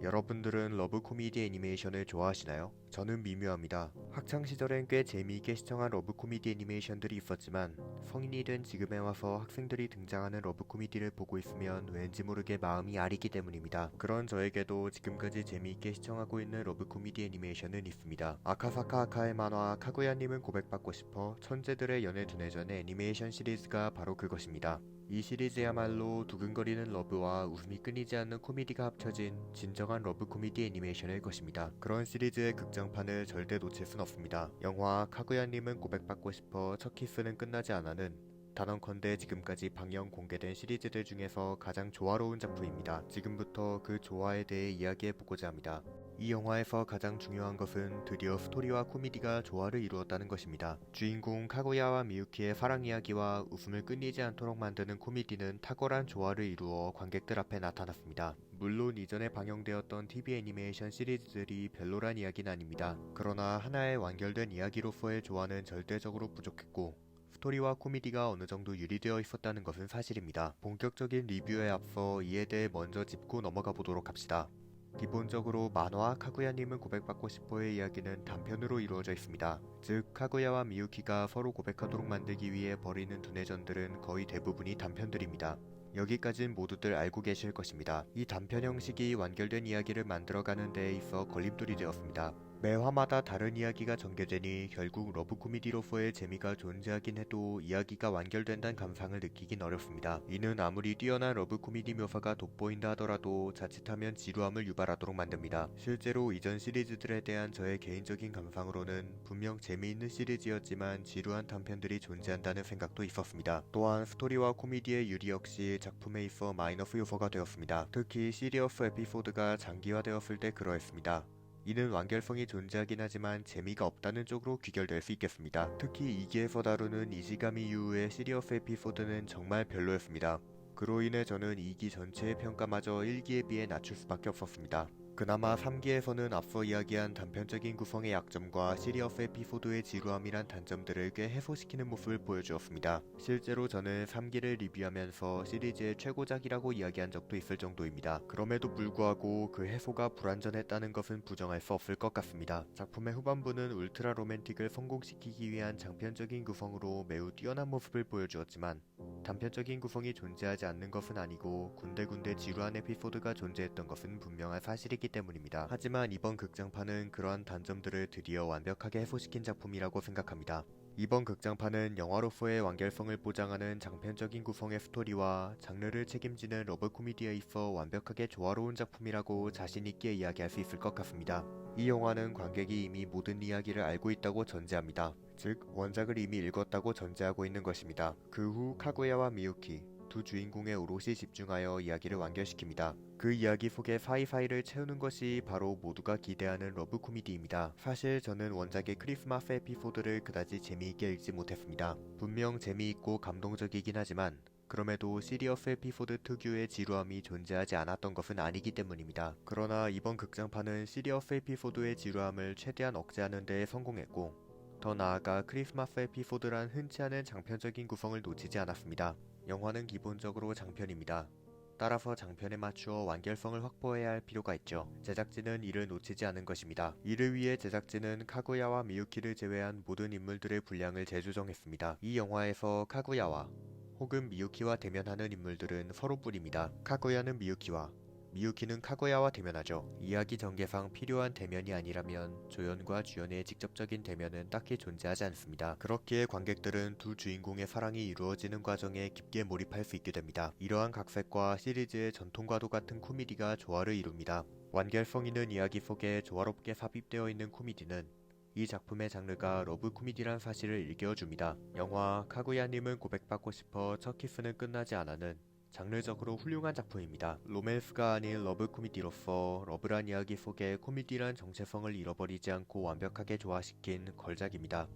여러분들은 러브 코미디 애니메이션을 좋아하시나요? 저는 미묘합니다. 학창시절엔 꽤 재미있게 시청한 러브 코미디 애니메이션들이 있었지만 성인이 된 지금에 와서 학생들이 등장하는 러브 코미디를 보고 있으면 왠지 모르게 마음이 아리기 때문입니다. 그런 저에게도 지금까지 재미있게 시청하고 있는 러브 코미디 애니메이션은 있습니다. 아카사카 아카의 만화 카구야님은 고백받고 싶어 천재들의 연애 두뇌전의 애니메이션 시리즈가 바로 그것입니다. 이 시리즈야말로 두근거리는 러브와 웃음이 끊이지 않는 코미디가 합쳐진 진정한 러브 코미디 애니메이션일 것입니다. 그런 시리즈의 극장판을 절대 놓칠 순 없습니다. 영화 카구야님은 고백받고 싶어 첫 키스는 끝나지 않아는 단언컨대 지금까지 방영 공개된 시리즈들 중에서 가장 조화로운 작품입니다. 지금부터 그 조화에 대해 이야기해보고자 합니다. 이 영화에서 가장 중요한 것은 드디어 스토리와 코미디가 조화를 이루었다는 것입니다. 주인공 카구야와 미유키의 사랑 이야기와 웃음을 끊이지 않도록 만드는 코미디는 탁월한 조화를 이루어 관객들 앞에 나타났습니다. 물론 이전에 방영되었던 TV 애니메이션 시리즈들이 별로란 이야기는 아닙니다. 그러나 하나의 완결된 이야기로서의 조화는 절대적으로 부족했고 스토리와 코미디가 어느 정도 유리되어 있었다는 것은 사실입니다. 본격적인 리뷰에 앞서 이에 대해 먼저 짚고 넘어가 보도록 합시다. 기본적으로 만화 카구야님은 고백받고 싶어의 이야기는 단편으로 이루어져 있습니다. 즉 카구야와 미유키가 서로 고백하도록 만들기 위해 벌이는 두뇌전들은 거의 대부분이 단편들입니다. 여기까진 모두들 알고 계실 것입니다. 이 단편 형식이 완결된 이야기를 만들어가는 데에 있어 걸림돌이 되었습니다. 매 화마다 다른 이야기가 전개되니 결국 러브 코미디로서의 재미가 존재하긴 해도 이야기가 완결된다는 감상을 느끼긴 어렵습니다. 이는 아무리 뛰어난 러브 코미디 묘사가 돋보인다 하더라도 자칫하면 지루함을 유발하도록 만듭니다. 실제로 이전 시리즈들에 대한 저의 개인적인 감상으로는 분명 재미있는 시리즈였지만 지루한 단편들이 존재한다는 생각도 있었습니다. 또한 스토리와 코미디의 유리 역시 작품에 있어 마이너스 요소가 되었습니다. 특히 시리어스 에피소드가 장기화되었을 때 그러했습니다. 이는 완결성이 존재하긴 하지만 재미가 없다는 쪽으로 귀결될 수 있겠습니다. 특히 2기에서 다루는 이시가미 이후의 시리어스 에피소드는 정말 별로였습니다. 그로 인해 저는 2기 전체의 평가마저 1기에 비해 낮출 수밖에 없었습니다. 그나마 3기에서는 앞서 이야기한 단편적인 구성의 약점과 시리어스 에피소드의 지루함이란 단점들을 꽤 해소시키는 모습을 보여주었습니다. 실제로 저는 3기를 리뷰하면서 시리즈의 최고작이라고 이야기한 적도 있을 정도입니다. 그럼에도 불구하고 그 해소가 불완전했다는 것은 부정할 수 없을 것 같습니다. 작품의 후반부는 울트라 로맨틱을 성공시키기 위한 장편적인 구성으로 매우 뛰어난 모습을 보여주었지만 단편적인 구성이 존재하지 않는 것은 아니고 군데군데 지루한 에피소드가 존재했던 것은 분명한 사실이기 때문입니다. 하지만 이번 극장판은 그러한 단점들을 드디어 완벽하게 해소시킨 작품이라고 생각합니다. 이번 극장판은 영화로서의 완결성을 보장하는 장편적인 구성의 스토리와 장르를 책임지는 러브 코미디에 있어 완벽하게 조화로운 작품이라고 자신있게 이야기할 수 있을 것 같습니다. 이 영화는 관객이 이미 모든 이야기를 알고 있다고 전제합니다. 즉 원작을 이미 읽었다고 전제하고 있는 것입니다. 그 후 카구야와 미유키 두 주인공의 오롯이 집중하여 이야기를 완결시킵니다. 그 이야기 속의 사이사이를 채우는 것이 바로 모두가 기대하는 러브 코미디입니다. 사실 저는 원작의 크리스마스 에피소드를 그다지 재미있게 읽지 못했습니다. 분명 재미있고 감동적이긴 하지만 그럼에도 시리어스 에피소드 특유의 지루함이 존재하지 않았던 것은 아니기 때문입니다. 그러나 이번 극장판은 시리어스 에피소드의 지루함을 최대한 억제하는 데 성공했고 더 나아가 크리스마스 에피소드란 흔치 않은 장편적인 구성을 놓치지 않았습니다. 영화는 기본적으로 장편입니다. 따라서 장편에 맞추어 완결성을 확보해야 할 필요가 있죠. 제작진은 이를 놓치지 않은 것입니다. 이를 위해 제작진은 카구야와 미유키를 제외한 모든 인물들의 분량을 재조정했습니다. 이 영화에서 카구야와 혹은 미유키와 대면하는 인물들은 서로뿐입니다. 카구야는 미유키와 미유키는 카구야와 대면하죠. 이야기 전개상 필요한 대면이 아니라면 조연과 주연의 직접적인 대면은 딱히 존재하지 않습니다. 그렇기에 관객들은 두 주인공의 사랑이 이루어지는 과정에 깊게 몰입할 수 있게 됩니다. 이러한 각색과 시리즈의 전통과도 같은 코미디가 조화를 이룹니다. 완결성 있는 이야기 속에 조화롭게 삽입되어 있는 코미디는 이 작품의 장르가 러브 코미디란 사실을 일깨워줍니다. 영화 카구야님은 고백받고 싶어 첫 키스는 끝나지 않아는 장르적으로 훌륭한 작품입니다. 로맨스가 아닌 러브 코미디로서 러브란 이야기 속에 코미디란 정체성을 잃어버리지 않고 완벽하게 조화시킨 걸작입니다.